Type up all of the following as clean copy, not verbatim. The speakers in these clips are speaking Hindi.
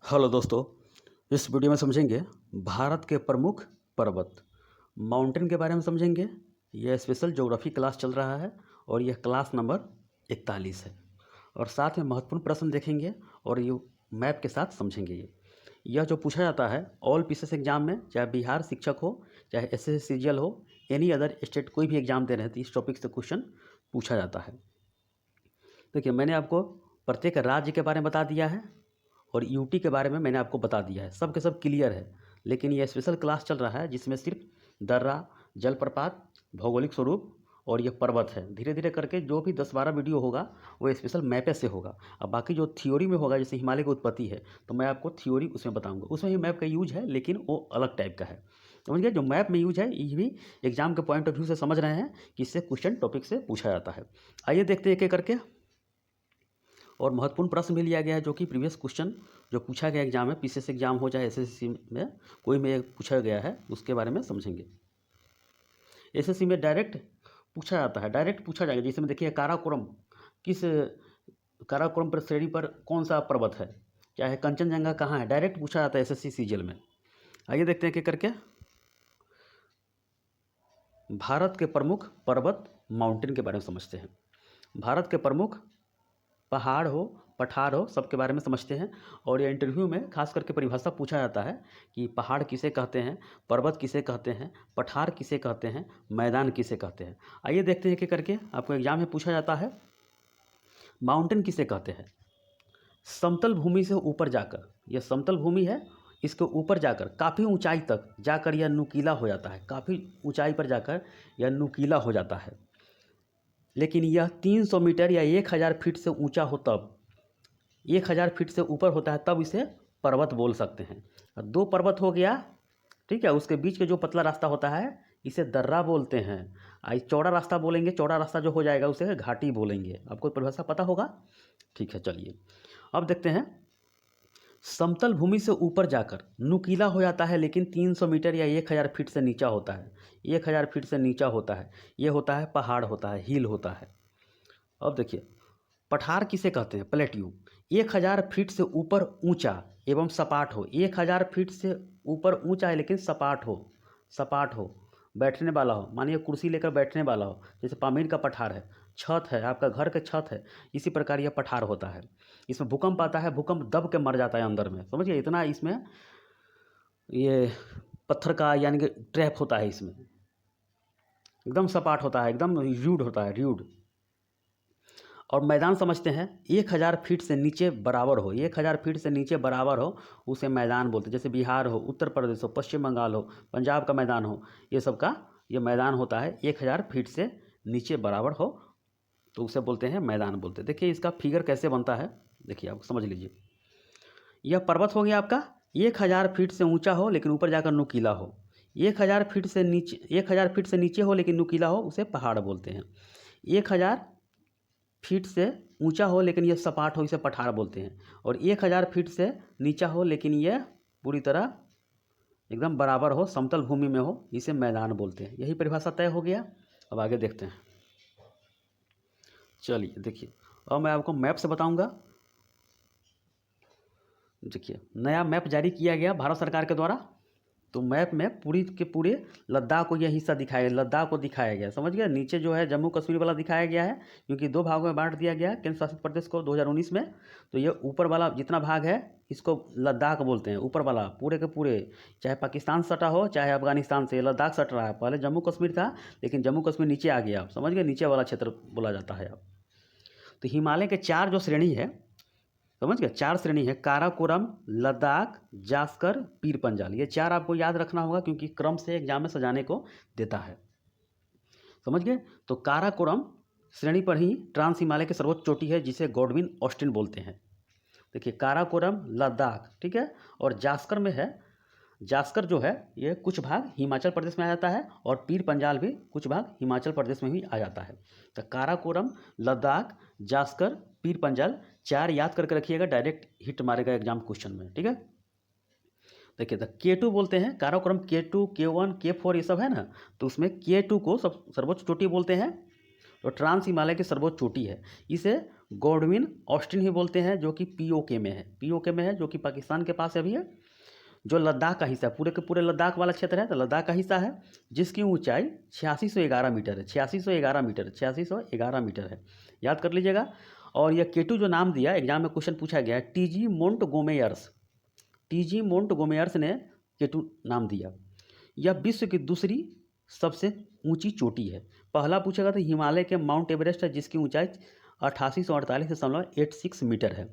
हेलो दोस्तों, इस वीडियो में समझेंगे भारत के प्रमुख पर्वत माउंटेन के बारे में समझेंगे। यह स्पेशल ज्योग्राफी क्लास चल रहा है और यह क्लास नंबर 41 है। और साथ में महत्वपूर्ण प्रश्न देखेंगे और ये मैप के साथ समझेंगे। यह जो पूछा जाता है ऑल पीसेस एग्जाम में, चाहे बिहार शिक्षक हो, चाहे एसएससी सीजीएल हो, एनी अदर स्टेट कोई भी एग्जाम दे रहे हैं तो इस टॉपिक से क्वेश्चन पूछा जाता है। देखिए, मैंने आपको प्रत्येक राज्य के बारे में बता दिया है और यूटी के बारे में मैंने आपको बता दिया है। सब के सब क्लियर है, लेकिन यह स्पेशल क्लास चल रहा है जिसमें सिर्फ दर्रा, जलप्रपात, भौगोलिक स्वरूप और यह पर्वत है। धीरे धीरे करके जो भी 10-12 वीडियो होगा वो स्पेशल मैपे से होगा। अब बाकी जो थ्योरी में होगा, जैसे हिमालय की उत्पत्ति है तो मैं आपको थ्योरी उसमें बताऊंगा। उसमें ही मैप का यूज है, लेकिन वो अलग टाइप का है। समझ गए? जो मैप में यूज है ये भी एग्जाम के पॉइंट ऑफ व्यू से समझ रहे हैं कि इससे क्वेश्चन टॉपिक से पूछा जाता है। आइए देखते हैं एक एक करके। और महत्वपूर्ण प्रश्न भी लिया गया है जो कि प्रीवियस क्वेश्चन जो पूछा गया एग्जाम में, पीसीएस एग्जाम हो चाहे एसएससी में, कोई में पूछा गया है उसके बारे में समझेंगे। एसएससी में डायरेक्ट पूछा जाता है, डायरेक्ट पूछा जाएगा। जैसे में देखिए काराकोरम, किस काराकोरम पर श्रेणी पर कौन सा पर्वत है, चाहे कंचनजंगा कहाँ है, डायरेक्ट पूछा जाता है एसएससी सीजीएल में। आइए देखते हैं एक करके। भारत के प्रमुख पर्वत माउंटेन के बारे में समझते हैं। भारत के प्रमुख पहाड़ हो, पठार हो, सबके बारे में समझते हैं। और ये इंटरव्यू में खास करके परिभाषा पूछा जाता है कि पहाड़ किसे कहते हैं, पर्वत किसे कहते हैं, पठार किसे कहते हैं, मैदान किसे कहते हैं। आइए देखते हैं एक करके। आपको एग्जाम में पूछा जाता है माउंटेन किसे कहते हैं। समतल भूमि से ऊपर जाकर, यह समतल भूमि है, इसके ऊपर जाकर काफ़ी ऊंचाई तक जाकर यह नुकीला हो जाता है। काफ़ी ऊंचाई पर जाकर यह नुकीला हो जाता है। लेकिन यह 300 मीटर या 1000 फीट से ऊंचा हो तब, 1000 फीट से ऊपर होता है तब इसे पर्वत बोल सकते हैं। और 2 पर्वत हो गया, ठीक है, उसके बीच के जो पतला रास्ता होता है इसे दर्रा बोलते हैं। आई चौड़ा रास्ता बोलेंगे, चौड़ा रास्ता जो हो जाएगा उसे घाटी बोलेंगे। आपको परिभाषा पता होगा, ठीक है। चलिए अब देखते हैं। समतल भूमि से ऊपर जाकर नुकीला हो जाता है, लेकिन 300 मीटर या 1000 फीट से नीचा होता है। 1000 फीट से नीचा होता है, ये होता है पहाड़, होता है हिल होता है। अब देखिए पठार किसे कहते हैं, प्लेट्यू। 1000 फीट से ऊपर ऊंचा एवं सपाट हो। 1000 फीट से ऊपर ऊंचा है लेकिन सपाट हो, सपाट हो, बैठने वाला हो, मानिए कुर्सी लेकर बैठने वाला हो। जैसे पामीर का पठार है, छत है, आपका घर का छत है, इसी प्रकार यह पठार होता है। इसमें भूकंप आता है, भूकंप दब के मर जाता है अंदर में। समझिए, इतना इसमें ये पत्थर का यानी कि ट्रैप होता है, इसमें एकदम सपाट होता है, एकदम र्यूड होता है, र्यूड। और मैदान समझते हैं, 1000 फीट से नीचे बराबर हो, 1000 फीट से नीचे बराबर हो उसे मैदान बोलते हैं। जैसे बिहार हो, उत्तर प्रदेश हो, पश्चिम बंगाल हो, पंजाब का मैदान हो, ये सब का ये मैदान होता है 1000 फीट से नीचे बराबर हो तो उसे बोलते हैं मैदान बोलते हैं। देखिए इसका फिगर कैसे बनता है, देखिए आप समझ लीजिए। यह पर्वत हो गया आपका 1000 फीट से ऊंचा हो लेकिन ऊपर जाकर नुकीला हो। 1000 फीट से नीचे, 1000 फीट से नीचे हो लेकिन नुकीला हो उसे पहाड़ बोलते हैं। 1000 फीट से ऊंचा हो लेकिन यह सपाट हो इसे पठार बोलते हैं। और 1000 फीट से नीचा हो लेकिन यह पूरी तरह एकदम बराबर हो, समतल भूमि में हो, इसे मैदान बोलते हैं। यही परिभाषा तय हो गया। अब आगे देखते हैं। चलिए देखिए, अब मैं आपको मैप से बताऊंगा। देखिए नया मैप जारी किया गया भारत सरकार के द्वारा। तो मैप में पूरी के पूरे लद्दाख को यह हिस्सा दिखाया गया, लद्दाख को दिखाया गया। समझ गया? नीचे जो है जम्मू कश्मीर वाला दिखाया गया है, क्योंकि 2 भागों में बांट दिया गया है केंद्र शासित प्रदेश को 2019 में। तो ये ऊपर वाला जितना भाग है इसको लद्दाख बोलते हैं, ऊपर वाला पूरे के पूरे, चाहे पाकिस्तान सटा हो चाहे अफगानिस्तान से, लद्दाख सट रहा है। पहले जम्मू कश्मीर था लेकिन जम्मू कश्मीर नीचे आ गया, आप समझ गए, नीचे वाला क्षेत्र बोला जाता है अब। तो हिमालय के 4 जो श्रेणी है, समझ गए, 4 श्रेणी है, काराकोरम, लद्दाख, जास्कर, पीर पंजाल। ये 4 आपको याद रखना होगा क्योंकि क्रम से एग्जाम में सजाने को देता है। समझ गए? तो काराकोरम श्रेणी पर ही ट्रांस हिमालय की सर्वोच्च चोटी है जिसे गॉडविन ऑस्टिन बोलते हैं। देखिए काराकोरम, लद्दाख, ठीक है, और जास्कर में है, जास्कर जो है ये कुछ भाग हिमाचल प्रदेश में आ जाता है और पीर पंजाल भी कुछ भाग हिमाचल प्रदेश में भी आ जाता है। तो काराकोरम, लद्दाख, जास्कर, पीर पंजाल 4 याद करके रखिएगा, डायरेक्ट हिट मारेगा एग्जाम क्वेश्चन में, ठीक है। देखिए तो K2 बोलते हैं, काराकोरम K2, K1, K4 ये सब है ना, तो उसमें K2 को सब सर्वोच्च चोटी बोलते हैं। तो ट्रांस हिमालय की सर्वोच्च चोटी है, इसे गॉडविन ऑस्टिन ही बोलते हैं, जो कि पीओके में है, पीओके में है, जो कि पाकिस्तान के पास अभी है। जो लद्दाख का हिस्सा है, पूरे के पूरे लद्दाख वाला क्षेत्र है, तो लद्दाख का हिस्सा है, जिसकी ऊंचाई 8611 मीटर है, 8611 मीटर, 8611 मीटर है, याद कर लीजिएगा। और यह केटू जो नाम दिया, एग्जाम में क्वेश्चन पूछा गया है, टीजी मोंटगोमेयर्स, टीजी मोंटगोमेयर्स ने केटू नाम दिया। यह विश्व की दूसरी सबसे ऊंची चोटी है। पहला पूछेगा तो हिमालय के माउंट एवरेस्ट है, जिसकी ऊंचाई 8848.86 मीटर है।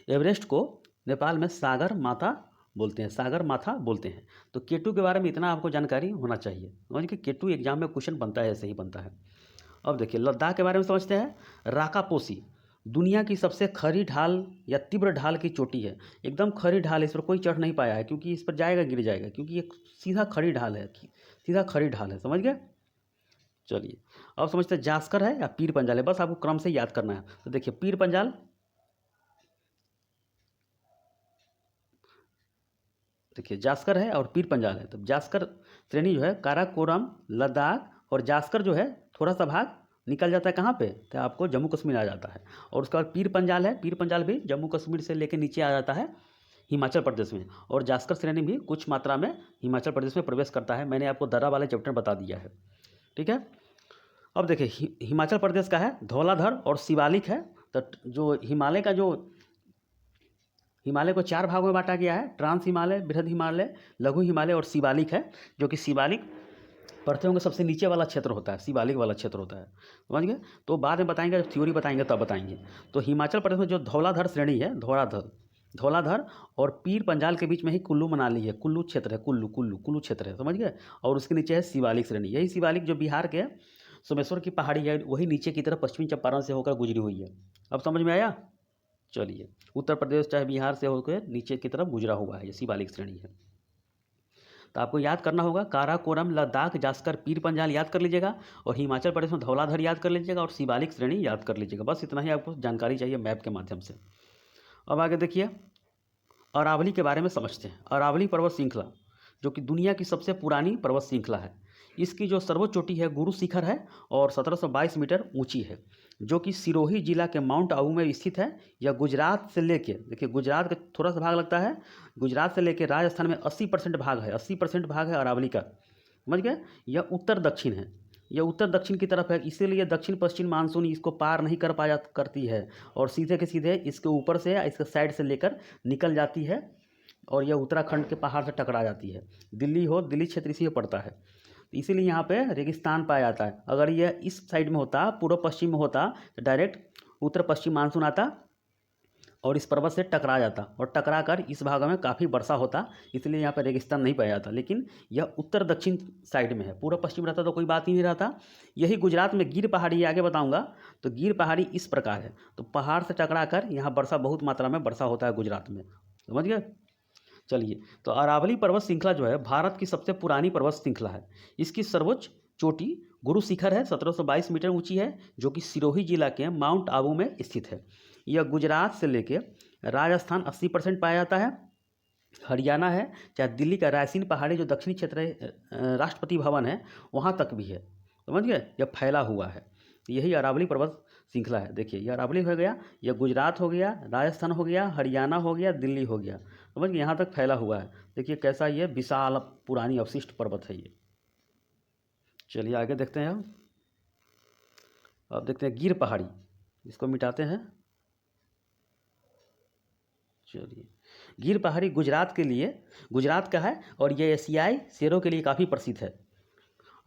एवरेस्ट को नेपाल में सागर माथा बोलते हैं, सागर माथा बोलते हैं। तो केटू के बारे में इतना आपको जानकारी होना चाहिए, समझ के केटू एग्जाम में क्वेश्चन बनता है, सही बनता है। अब देखिए लद्दाख के बारे में समझते हैं। राकापोसी दुनिया की सबसे खड़ी ढाल या तीव्र ढाल की चोटी है, एकदम खड़ी ढाल है, इस पर कोई चढ़ नहीं पाया है, क्योंकि इस पर जाएगा गिर जाएगा, क्योंकि ये सीधा खड़ी ढाल है, सीधा खड़ी ढाल है, समझ गए। चलिए अब समझते हैं जास्कर है या पीर पंजाल है, बस आपको क्रम से याद करना है। तो देखिए पीर पंजाल, देखिए जास्कर है और पीर पंजाल है। तो जास्कर श्रेणी जो है काराकोरम, लद्दाख, और जास्कर जो है थोड़ा सा भाग निकल जाता है कहाँ पे, तो आपको जम्मू कश्मीर आ जाता है। और उसके बाद पीर पंजाल है, पीर पंजाल भी जम्मू कश्मीर से लेकर नीचे आ जाता है हिमाचल प्रदेश में। और जास्कर श्रेणी भी कुछ मात्रा में हिमाचल प्रदेश में प्रवेश करता है, मैंने आपको दर्रा वाले चैप्टर बता दिया है, ठीक है। अब देखिए हिमाचल प्रदेश का है धौलाधर और शिवालिक है। तो जो हिमालय का जो हिमालय को 4 भागों में बांटा गया है, ट्रांस हिमालय, बृहद हिमालय, लघु हिमालय और शिवालिक है। जो कि शिवालिक पढ़ते होंगे सबसे नीचे वाला क्षेत्र होता है, शिवालिक वाला क्षेत्र होता है, समझ गए। तो बाद में बताएंगे, जब थ्योरी बताएंगे तब बताएंगे। तो हिमाचल प्रदेश में जो धौलाधर श्रेणी है, धौलाधर और पीर पंजाल के बीच में ही कुल्लू मनाली है, कुल्लू क्षेत्र है, कुल्लू क्षेत्र है, समझ गए। और उसके नीचे है शिवालिक श्रेणी, यही शिवालिक जो बिहार के सोमेश्वर की पहाड़ी है, वही नीचे की तरफ पश्चिमी चंपारण से होकर गुजरी हुई है। अब समझ में आया। चलिए उत्तर प्रदेश चाहे बिहार से होकर नीचे की तरफ गुजरा हुआ है, ये शिवालिक श्रेणी है। तो आपको याद करना होगा काराकोरम, लद्दाख, जास्कर, पीर पंजाल याद कर लीजिएगा, और हिमाचल प्रदेश में धौलाधर याद कर लीजिएगा, और शिवालिक श्रेणी याद कर लीजिएगा। बस इतना ही आपको जानकारी चाहिए मैप के माध्यम से। अब आगे देखिए अरावली के बारे में समझते हैं। अरावली पर्वत श्रृंखला जो कि दुनिया की सबसे पुरानी पर्वत श्रृंखला है। इसकी जो सर्वोच्च चोटी है गुरु शिखर है, और 1722 मीटर ऊंची है, जो कि सिरोही जिला के माउंट आबू में स्थित है। यह गुजरात से लेके, देखिए गुजरात का थोड़ा सा भाग लगता है, गुजरात से लेके राजस्थान में 80% भाग है, 80% भाग है अरावली का, समझ गए। यह उत्तर दक्षिण है, यह उत्तर दक्षिण की तरफ है, इसीलिए दक्षिण पश्चिम मानसून इसको पार नहीं कर पाया करती है, और सीधे के सीधे इसके ऊपर से या इसके साइड से लेकर निकल जाती है, और यह उत्तराखंड के पहाड़ से टकरा जाती है। दिल्ली क्षेत्र इसी में पड़ता है, तो इसीलिए यहाँ पे रेगिस्तान पाया जाता है। अगर यह इस साइड में होता, पूर्व पश्चिम में होता, तो डायरेक्ट उत्तर पश्चिम मानसून आता और इस पर्वत से टकरा जाता, और टकरा कर इस भाग में काफ़ी वर्षा होता, इसलिए यहाँ पर रेगिस्तान नहीं पाया जाता। लेकिन यह उत्तर दक्षिण साइड में है, पूर्व पश्चिम रहता तो कोई बात ही नहीं रहता। यही गुजरात में गिर पहाड़ी, आगे बताऊँगा। तो गिर पहाड़ी इस प्रकार है, तो पहाड़ से टकरा कर यहाँ वर्षा, बहुत मात्रा में वर्षा होता है गुजरात में, समझ गए। चलिए तो अरावली पर्वत श्रृंखला जो है भारत की सबसे पुरानी पर्वत श्रृंखला है। इसकी सर्वोच्च चोटी गुरु शिखर है, 1722 मीटर ऊंची है, जो कि सिरोही जिला के माउंट आबू में स्थित है। यह गुजरात से लेके राजस्थान 80% पाया जाता है, हरियाणा है, चाहे दिल्ली का रायसीन पहाड़ी जो दक्षिणी क्षेत्र है, राष्ट्रपति भवन है, वहाँ तक भी है, समझ गए। यह फैला हुआ है, यही अरावली पर्वत श्रृंखला है। देखिए यह अरावली हो गया, यह गुजरात हो गया, राजस्थान हो गया, हरियाणा हो गया, दिल्ली हो गया, समझ गए, यहाँ तक फैला हुआ है। देखिए कैसा ये विशाल पुरानी अवशिष्ट पर्वत है ये। चलिए आगे देखते हैं। अब देखते हैं गिर पहाड़ी, इसको मिटाते हैं। चलिए गिर पहाड़ी गुजरात का है, और ये एशियाई शेरों के लिए काफ़ी प्रसिद्ध है,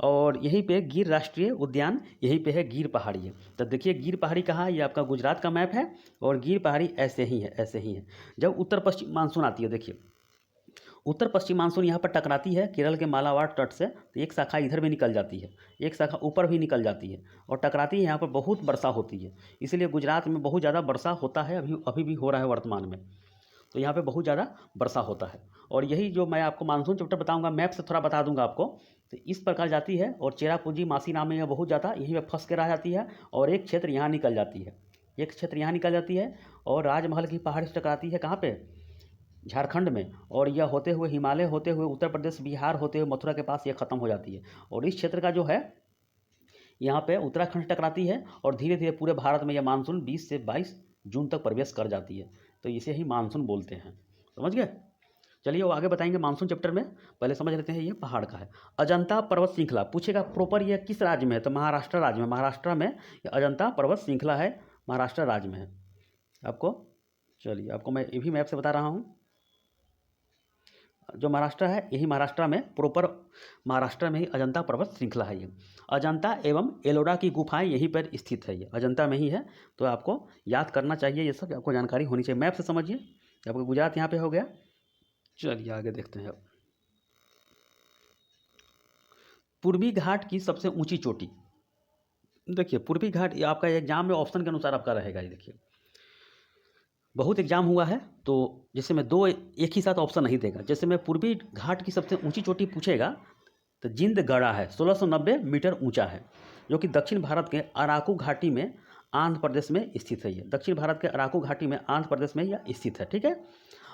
और यहीं पे गिर राष्ट्रीय उद्यान, यहीं पे है गिर पहाड़ी है। तो देखिए गिर पहाड़ी कहाँ है, ये आपका गुजरात का मैप है, और गिर पहाड़ी ऐसे ही है। जब उत्तर पश्चिम मानसून आती है, देखिए उत्तर पश्चिम मानसून यहाँ पर टकराती है केरल के मालाबार तट से, तो एक शाखा इधर भी निकल जाती है, एक शाखा ऊपर भी निकल जाती है, और टकराती है, यहाँ पर बहुत वर्षा होती है। इसलिए गुजरात में बहुत ज़्यादा वर्षा होता है, अभी भी हो रहा है वर्तमान में। तो यहाँ पे बहुत ज़्यादा वर्षा होता है, और यही जो मैं आपको मानसून चैप्टर बताऊंगा, मैप से थोड़ा बता दूंगा आपको। तो इस प्रकार जाती है, और चेरापूंजी मासी नाम में यह बहुत ज़्यादा यहीं पे फंस के रह जाती है, और एक क्षेत्र यहाँ निकल जाती है, और राजमहल की पहाड़ी से टकराती है कहाँ पे, झारखंड में, और यह होते हुए हिमालय होते हुए उत्तर प्रदेश, बिहार होते हुए मथुरा के पास यह ख़त्म हो जाती है। और इस क्षेत्र का जो है यहाँ पे उत्तराखंड टकराती है और धीरे धीरे पूरे भारत में यह मानसून 20 से 22 जून तक प्रवेश कर जाती है। तो इसे ही मानसून बोलते हैं। समझ गए? चलिए वो आगे बताएंगे मानसून चैप्टर में। पहले समझ लेते हैं ये पहाड़ का है। अजंता पर्वत श्रृंखला पूछेगा प्रॉपर ये किस राज्य में है, तो महाराष्ट्र राज्य में। महाराष्ट्र में ये अजंता पर्वत श्रृंखला है, महाराष्ट्र राज्य में है आपको। चलिए आपको मैं ये भी मैप से बता रहा हूँ। जो महाराष्ट्र है यही महाराष्ट्र में प्रॉपर महाराष्ट्र में ही अजंता पर्वत श्रृंखला है। ये अजंता एवं एलोरा की गुफाएं यहीं पर स्थित है, ये अजंता में ही है। तो आपको याद करना चाहिए, ये सब आपको जानकारी होनी चाहिए। मैप से समझिए, आपको गुजरात यहाँ पे हो गया। चलिए आगे देखते हैं अब। पूर्वी घाट की सबसे ऊंची चोटी। देखिए पूर्वी घाट, ये आपका एग्जाम में ऑप्शन के अनुसार आपका रहेगा। ये देखिए बहुत एग्जाम हुआ है, तो जैसे मैं दो एक ही साथ ऑप्शन नहीं देगा। जैसे मैं पूर्वी घाट की सबसे ऊंची चोटी पूछेगा तो जिंदगढ़ा है, 1690 मीटर ऊंचा है, जो कि दक्षिण भारत के अराकू घाटी में आंध्र प्रदेश में स्थित है। ये दक्षिण भारत के अराकू घाटी में आंध्र प्रदेश में यह स्थित है। ठीक है।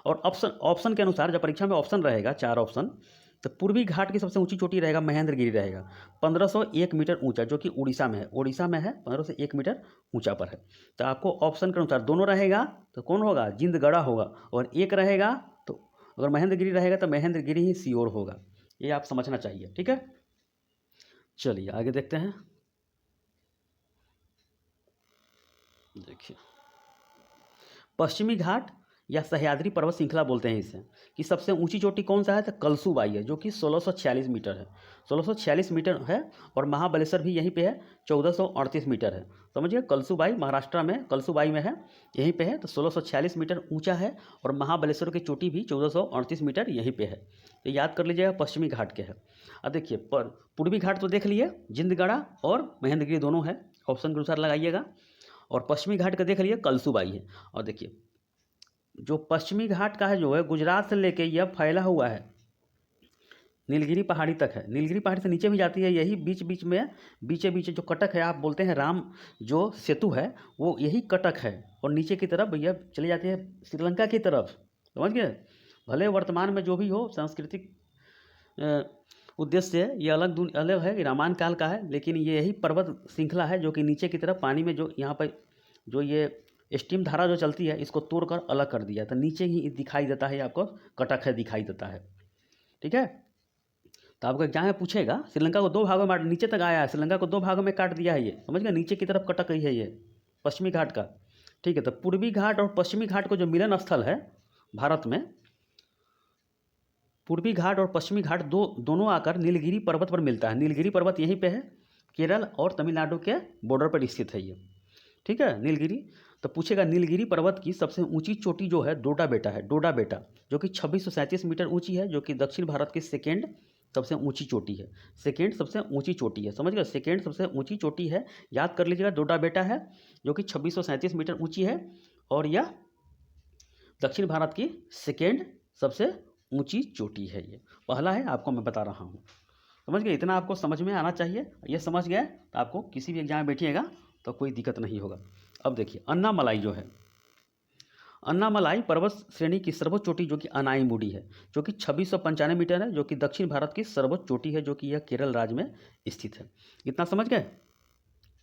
और ऑप्शन के अनुसार जब परीक्षा में ऑप्शन रहेगा 4 ऑप्शन, तो पूर्वी घाट की सबसे ऊंची चोटी रहेगा महेंद्रगिरी रहेगा, 1501 मीटर ऊंचा, जो कि उड़ीसा में है। उड़ीसा में है, 1501 मीटर ऊंचा पर है। तो आपको ऑप्शन के अनुसार दोनों रहेगा तो कौन होगा, जिंदगढ़ा होगा। और एक रहेगा तो अगर महेंद्रगिरी रहेगा तो महेंद्रगिरी ही श्योर होगा। ये आप समझना चाहिए। ठीक है। चलिए आगे देखते हैं। देखिए पश्चिमी घाट या सह्याद्री पर्वत श्रृंखला बोलते हैं इसे, कि सबसे ऊंची चोटी कौन सा है, तो कलसूबाई है, जो कि 1646 मीटर है। 1646 मीटर है। और महाबलेश्वर भी यहीं पे है, 1438 मीटर है। समझिए कलसूबाई महाराष्ट्र में, कलसूबाई में है, यहीं पे है। तो 1646 मीटर ऊंचा है। और महाबलेश्वर की चोटी भी 1438 मीटर यहीं पे है। तो याद कर लीजिएगा पश्चिमी घाट के है। अब देखिए पूर्वी घाट तो देख लिए, जिंदगढ़ा और महेंद्रगिरी दोनों है, ऑप्शन के अनुसार लगाइएगा। और पश्चिमी घाट का देख लिए, कलसूबाई है। और देखिए जो पश्चिमी घाट का है, जो है गुजरात से लेके यह फैला हुआ है नीलगिरी पहाड़ी तक है। नीलगिरी पहाड़ी से नीचे भी जाती है, यही बीच बीच में, बीचे बीचे जो कटक है, आप बोलते हैं राम जो सेतु है, वो यही कटक है। और नीचे की तरफ यह चली जाती है श्रीलंका की तरफ। समझ गए? भले वर्तमान में जो भी हो सांस्कृतिक उद्देश्य से ये अलग है, रामायण काल का है, लेकिन ये यही पर्वत श्रृंखला है जो कि नीचे की तरफ पानी में जो यहाँ पर जो ये स्टीम धारा जो चलती है, इसको तोड़कर अलग कर दिया। तो नीचे ही दिखाई देता है आपको, कटक है दिखाई देता है। ठीक है। तो आपको एग्जाम में पूछेगा, श्रीलंका को 2 भागों में नीचे तक आया है, श्रीलंका को 2 भागों में काट दिया है ये। समझ गए? नीचे की तरफ कटक ही है ये पश्चिमी घाट का। ठीक है। तो पूर्वी घाट और पश्चिमी घाट को जो मिलन स्थल है भारत में, पूर्वी घाट और पश्चिमी घाट दोनों आकर नीलगिरी पर्वत पर मिलता है। नीलगिरी पर्वत यहीं पे है, केरल और तमिलनाडु के बॉर्डर पर स्थित है ये। ठीक है। नीलगिरी, तो पूछेगा नीलगिरी पर्वत की सबसे ऊंची चोटी जो है डोडा बेटा है, डोडा बेटा, जो कि 2637 मीटर ऊंची है, जो कि दक्षिण भारत की सेकेंड सबसे ऊंची चोटी है। सेकेंड सबसे ऊंची चोटी है। समझ गए? सेकेंड सबसे ऊंची चोटी है, याद कर लीजिएगा। डोडा बेटा है जो कि 2637 मीटर ऊंची है, और यह दक्षिण भारत की सेकेंड सबसे ऊंची चोटी है। ये पहला है, आपको मैं बता रहा हूँ। समझ गए? इतना आपको समझ में आना चाहिए। ये समझ गए तो आपको किसी भी एग्जाम में बैठिएगा तो कोई दिक्कत नहीं होगा। अब देखिए अन्नामलाई जो है, अन्नामलाई पर्वत श्रेणी की सर्वोच्च चोटी जो कि अनाईमुडी है, जो कि 2695 मीटर है, जो कि दक्षिण भारत की सर्वोच्च चोटी है, जो कि यह केरल राज्य में स्थित है। इतना समझ गए?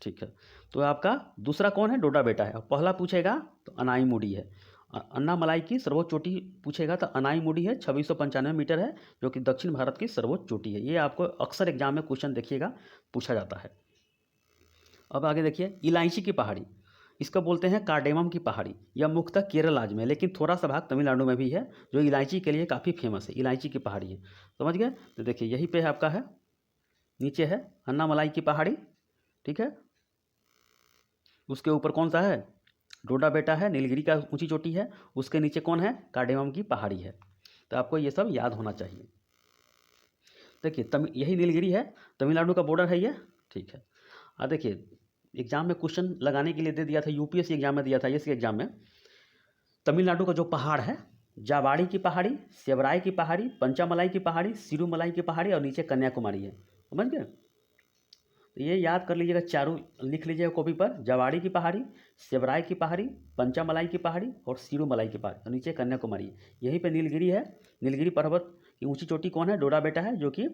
ठीक है। तो आपका दूसरा कौन है, डोडा बेटा है। पहला पूछेगा तो अनाईमुडी है। अन्नामलाई की सर्वोच्च चोटी पूछेगा तो अनाईमुडी है, 2695 मीटर है, जो कि दक्षिण भारत की सर्वोच्च चोटी है। ये आपको अक्सर एग्जाम में क्वेश्चन देखिएगा पूछा जाता है। अब आगे देखिए इलायची की पहाड़ी, इसको बोलते हैं कार्डेमम की पहाड़ी। यह मुख्यतः केरल राज्य में, लेकिन थोड़ा सा भाग तमिलनाडु में भी है, जो इलायची के लिए काफ़ी फेमस है। इलायची की पहाड़ी है। समझ गए? तो देखिए यहीं पे आपका है, नीचे है अन्नामलाई की पहाड़ी। ठीक है। उसके ऊपर कौन सा है, डोडा बेटा है, नीलगिरी का ऊंची चोटी है। उसके नीचे कौन है, कार्डेमम की पहाड़ी है। तो आपको ये सब याद होना चाहिए। देखिए यही नीलगिरी है, तमिलनाडु का बॉर्डर है ये। ठीक है। देखिए एग्जाम में क्वेश्चन लगाने के लिए दे दिया था, यूपीएससी एग्जाम में दिया था, एससी एग्जाम में। तमिलनाडु का जो पहाड़ है, जावाड़ी की पहाड़ी, सेवराई की पहाड़ी, पंचामलाई की पहाड़ी, सिरुमलाई की पहाड़ी, और नीचे कन्याकुमारी है। समझ गए? तो ये याद कर लीजिएगा, चारों लिख लीजिएगा कॉपी पर। जावाड़ी की पहाड़ी, सेवराई की पहाड़ी, पंचामलाई की पहाड़ी और सिरुमलाई की पहाड़ी, और नीचे कन्याकुमारी। यहीं पे नीलगिरी है। नीलगिरी पर्वत की ऊंची चोटी कौन है, डोडा बेटा है, जो कि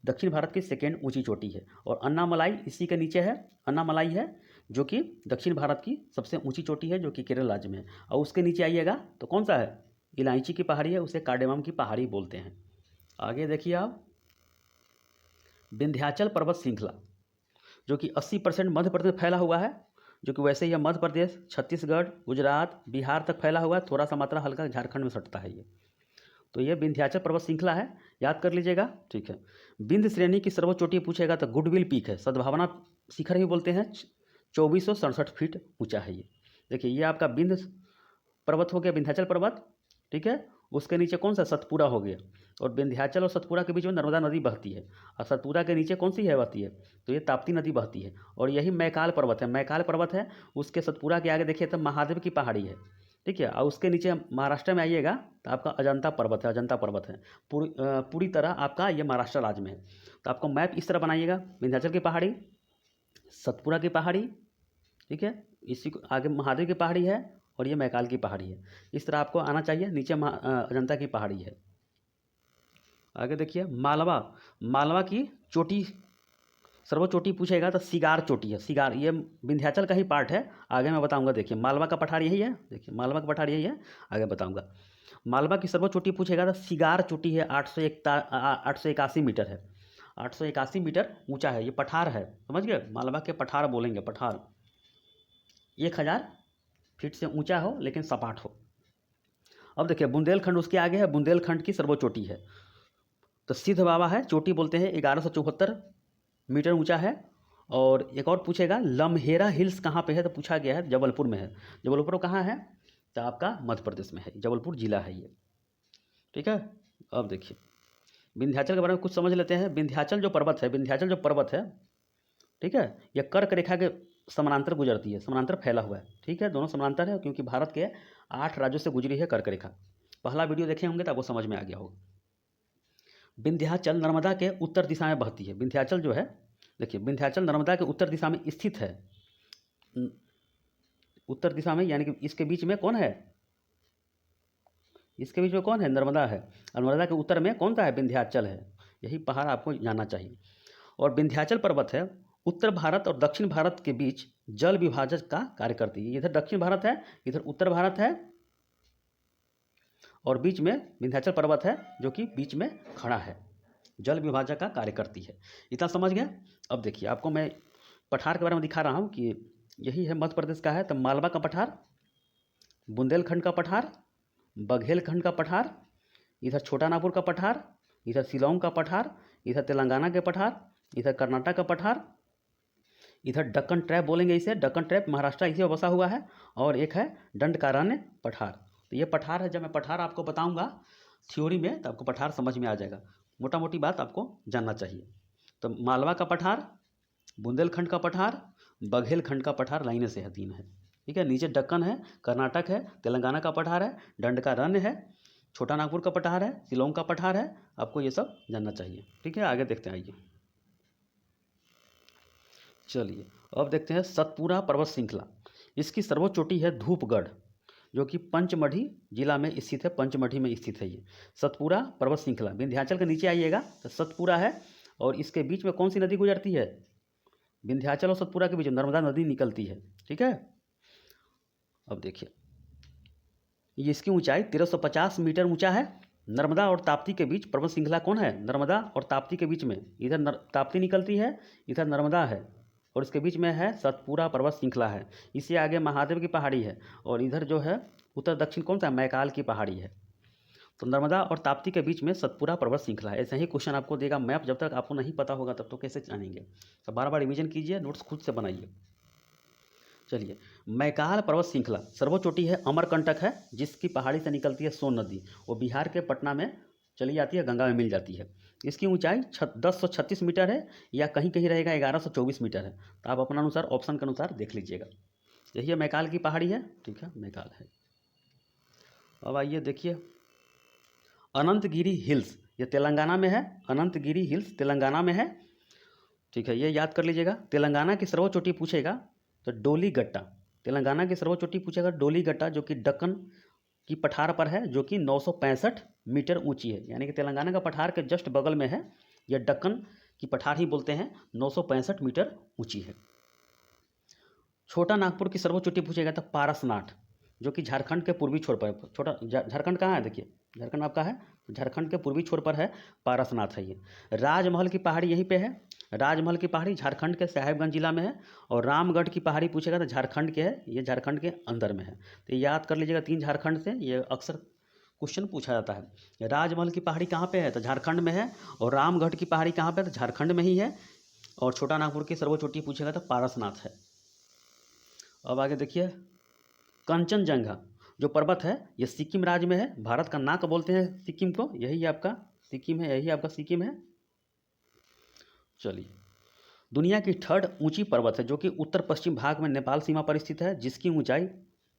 दक्षिण भारत की सेकेंड ऊंची चोटी है। और अन्नामलाई इसी के नीचे है, अन्नामलाई है जो कि दक्षिण भारत की सबसे ऊंची चोटी है, जो कि केरल राज्य में है। और उसके नीचे आइएगा तो कौन सा है, इलायची की पहाड़ी है, उसे कार्डेमम की पहाड़ी बोलते हैं। आगे देखिए आप, विंध्याचल पर्वत श्रृंखला जो कि 80% मध्य प्रदेश में फैला हुआ है, जो कि वैसे यह मध्य प्रदेश, छत्तीसगढ़, गुजरात, बिहार तक फैला हुआ है, थोड़ा सा मात्रा हल्का झारखंड में सटता है ये। तो ये विंध्याचल पर्वत श्रृंखला है, याद कर लीजिएगा, ठीक है। विंध्य श्रेणी की सर्वोच्च चोटी पूछेगा तो गुडविल पीक है, सद्भावना शिखर ही बोलते हैं, 2467 फीट ऊंचा है ये। देखिए ये आपका विंध्य पर्वत हो गया, विंध्याचल पर्वत, ठीक है। उसके नीचे कौन सा, सतपुरा हो गया। और विंध्याचल और सतपुरा के बीच में नर्मदा नदी बहती है। और सतपुरा के नीचे कौन सी है बहती है, तो ये ताप्ती नदी बहती है। और यही मैकाल पर्वत है, मैकाल पर्वत है, उसके सतपुरा के आगे देखिए तो महादेव की पहाड़ी है, ठीक है। और उसके नीचे महाराष्ट्र में आइएगा तो आपका अजंता पर्वत है, अजंता पर्वत है, पूरी तरह आपका ये महाराष्ट्र राज्य में है। तो आपको मैप इस तरह बनाइएगा, विंध्याचल की पहाड़ी, सतपुरा की पहाड़ी, ठीक है, इसी को आगे महादेव की पहाड़ी है, और ये मैकाल की पहाड़ी है। इस तरह आपको आना चाहिए, नीचे अजंता की पहाड़ी है। आगे देखिए, मालवा, मालवा की चोटी, सर्वोच्च चोटी पूछेगा तो सिगार चोटी है, सिगार, ये विंध्याचल का ही पार्ट है, आगे मैं बताऊंगा। देखिए मालवा का पठार यही है, देखिए मालवा का पठार यही है, आगे बताऊंगा। मालवा की सर्वोच्च चोटी पूछेगा तो सिगार चोटी है, 881 मीटर है, 881 मीटर ऊंचा है, ये पठार है, समझ गए, मालवा के पठार बोलेंगे, पठार। 1000 फीट से ऊंचा हो लेकिन सपाट हो। अब देखिए बुंदेलखंड उसके आगे है, बुंदेलखंड की सर्वोच्च चोटी है तो सिद्ध बाबा है, चोटी बोलते हैं, 1174 मीटर ऊंचा है। और एक और पूछेगा, लम्हेरा हिल्स कहाँ पे है, तो पूछा गया है जबलपुर में है। जबलपुर कहाँ है, तो आपका मध्य प्रदेश में है, जबलपुर जिला है ये, ठीक है। अब देखिए विंध्याचल के बारे में कुछ समझ लेते हैं। विंध्याचल जो पर्वत है, विंध्याचल जो पर्वत है, ठीक है, यह कर्क रेखा के समानांतर गुजरती है, समानांतर फैला हुआ है, ठीक है, दोनों समानांतर है, क्योंकि भारत के 8 राज्यों से गुजरी है कर्क रेखा। पहला वीडियो देखे होंगे तो आपको समझ में आ गया होगा। विंध्याचल नर्मदा के उत्तर दिशा में बहती है, विंध्याचल जो है, देखिए विंध्याचल नर्मदा के उत्तर दिशा में स्थित है, उत्तर दिशा में, यानी कि इसके बीच में कौन है, इसके बीच में कौन है, नर्मदा है। और नर्मदा के उत्तर में कौन सा है, विंध्याचल है, यही पहाड़ आपको जानना चाहिए। और विंध्याचल पर्वत है उत्तर भारत और दक्षिण भारत के बीच जल विभाजक का कार्य करती है। इधर दक्षिण भारत है, इधर उत्तर भारत है, और बीच में विंध्याचल पर्वत है जो कि बीच में खड़ा है, जल विभाजक का कार्य करती है। इतना समझ गए। अब देखिए आपको मैं पठार के बारे में दिखा रहा हूँ कि यही है, मध्य प्रदेश का है, तो मालवा का पठार, बुंदेलखंड का पठार, बघेलखंड का पठार, इधर छोटा नागपुर का पठार, इधर शिलोंग का पठार, इधर तेलंगाना के पठार, इधर कर्नाटक का पठार, इधर डक्कन ट्रैप बोलेंगे इसे, डक्कन ट्रैप महाराष्ट्र इसी में बसा हुआ है, और एक है दंडकारण्य पठार। तो ये पठार है, जब मैं पठार आपको बताऊंगा थ्योरी में तो आपको पठार समझ में आ जाएगा, मोटा मोटी बात आपको जानना चाहिए। तो मालवा का पठार, बुंदेलखंड का पठार, बघेलखंड का पठार, लाइनें से है, 3 है, ठीक है। नीचे दक्कन है, कर्नाटक है, तेलंगाना का पठार है, दंडकारण्य है, छोटा नागपुर का पठार है, शिलोंग का पठार है, आपको ये सब जानना चाहिए, ठीक है। आगे देखते हैं, आइए चलिए अब देखते हैं सतपुरा पर्वत श्रृंखला। इसकी सर्वोच्च चोटी है धूपगढ़, जो कि पंचमढ़ी जिला में स्थित है, पंचमढ़ी में स्थित है ये सतपुरा पर्वत श्रृंखला। विंध्याचल के नीचे आइएगा तो सतपुरा है, और इसके बीच में कौन सी नदी गुजरती है, विंध्याचल और सतपुरा के बीच में नर्मदा नदी निकलती है, ठीक है। अब देखिए ये इसकी ऊंचाई 1350 मीटर ऊंचा है। नर्मदा और ताप्ती के बीच पर्वत श्रृंखला कौन है, नर्मदा और ताप्ती के बीच में, इधर ताप्ती निकलती है, इधर नर्मदा है, और इसके बीच में है सतपुरा पर्वत श्रृंखला है। इससे आगे महादेव की पहाड़ी है, और इधर जो है उत्तर दक्षिण कौन सा, मैकाल की पहाड़ी है। तो नर्मदा और ताप्ती के बीच में सतपुरा पर्वत श्रृंखला है। ऐसे ही क्वेश्चन आपको देगा मैप, जब तक आपको नहीं पता होगा तब तो कैसे जानेंगे। तो बार बार रिवीजन कीजिए, नोट्स खुद से बनाइए। चलिए मैकाल पर्वत श्रृंखला सर्वोच्च चोटी है, अमरकंटक है, जिसकी पहाड़ी से निकलती है सोन नदी, वो बिहार के पटना में चली जाती है, गंगा में मिल जाती है। इसकी ऊंचाई 1036 मीटर है, या कहीं कहीं रहेगा 1124 मीटर है। तो आप अपना अनुसार ऑप्शन के अनुसार देख लीजिएगा। यही है मैकाल की पहाड़ी है, ठीक है, मैकाल है। अब आइए देखिए अनंतगिरी हिल्स, ये तेलंगाना में है, अनंतगिरी हिल्स तेलंगाना में है, ठीक है, ये याद कर लीजिएगा। तेलंगाना की सर्वोच्च चोटी पूछेगा तो डोलीगट्टा, तेलंगाना की सर्वोच्च चोटी पूछेगा डोलीगट्टा, जो कि दक्कन की पठार पर है, जो कि 965 मीटर ऊंची है, यानी कि तेलंगाना का पठार के जस्ट बगल में है, यह दक्कन की पठार ही बोलते हैं, 965 मीटर ऊंची है। छोटा नागपुर की सर्वोच्च चोटी पूछेगा तो पारसनाथ, जो कि झारखंड के पूर्वी छोर पर है। छोटा झारखंड कहाँ है, देखिए झारखंड आपका है, झारखंड के पूर्वी छोर पर है, पारसनाथ है ये। राजमहल की पहाड़ी यहीं पे है, राजमहल की पहाड़ी झारखंड के साहेबगंज जिला में है। और रामगढ़ की पहाड़ी पूछेगा तो झारखंड के है, ये झारखंड के अंदर में है। तो याद कर लीजिएगा 3 झारखंड से, ये अक्सर क्वेश्चन पूछा जाता है। राजमहल की पहाड़ी कहाँ पे है तो झारखंड में है, और रामगढ़ की पहाड़ी कहाँ पे है तो झारखंड में ही है। और छोटा नागपुर की सर्वोच्च चोटी पूछेगा तो पारसनाथ है। अब आगे देखिए, कंचनजंगा जो पर्वत है ये सिक्किम राज्य में है। भारत का नाक बोलते हैं सिक्किम को, यही आपका सिक्किम है, यही आपका सिक्किम है। चलिए, दुनिया की थर्ड ऊंची पर्वत है जो कि उत्तर पश्चिम भाग में नेपाल सीमा पर स्थित है, जिसकी ऊंचाई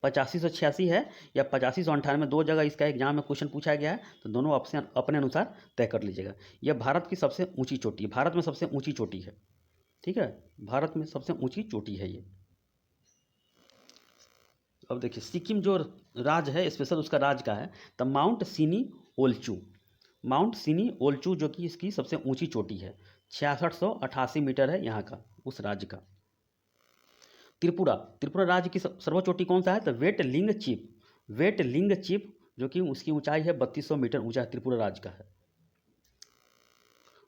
8586 है या 8598, 2 जगह इसका एग्जाम में क्वेश्चन पूछा गया है, तो दोनों ऑप्शन अपने अनुसार तय कर लीजिएगा। यह भारत की सबसे ऊंची चोटी, भारत में सबसे ऊंची चोटी है, ठीक है, भारत में सबसे ऊंची चोटी है ये। अब देखिए, सिक्किम जो राज्य है स्पेशल उसका राज्य का है, तो माउंट सिनी ओल्चू, माउंट सिनी ओल्चू जो कि इसकी सबसे ऊंची चोटी है, 6688 मीटर है यहाँ का, उस राज्य का। त्रिपुरा, त्रिपुरा राज्य की सर्वोच्च चोटी कौन सा है तो वेट लिंग चीप, वेट लिंग चीप जो कि उसकी ऊंचाई है 3200 मीटर ऊंचा, त्रिपुरा राज्य का है।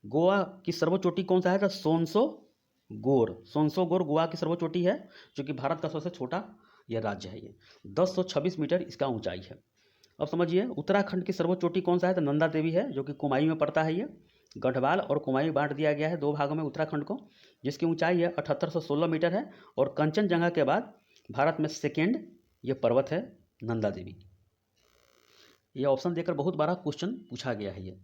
गोवा की सर्वोच्च चोटी कौन सा है तो सोनसो गोर, सोनसो गोर गोवा की सर्वोच्च चोटी है, जो कि भारत का सबसे छोटा यह राज्य है। ये 1026 मीटर इसका ऊंचाई है। अब समझिए, उत्तराखंड की सर्वोच्च चोटी कौन सा है तो नंदा देवी है, जो कि कुमाई में पड़ता है। ये गढ़वाल और कुमाई बांट दिया गया है 2 भागों में उत्तराखंड को, जिसकी ऊंचाई है 7816 मीटर है। और कंचनजंगा के बाद भारत में सेकेंड ये पर्वत है नंदा देवी। ये ऑप्शन देकर बहुत बड़ा क्वेश्चन पूछा गया है ये।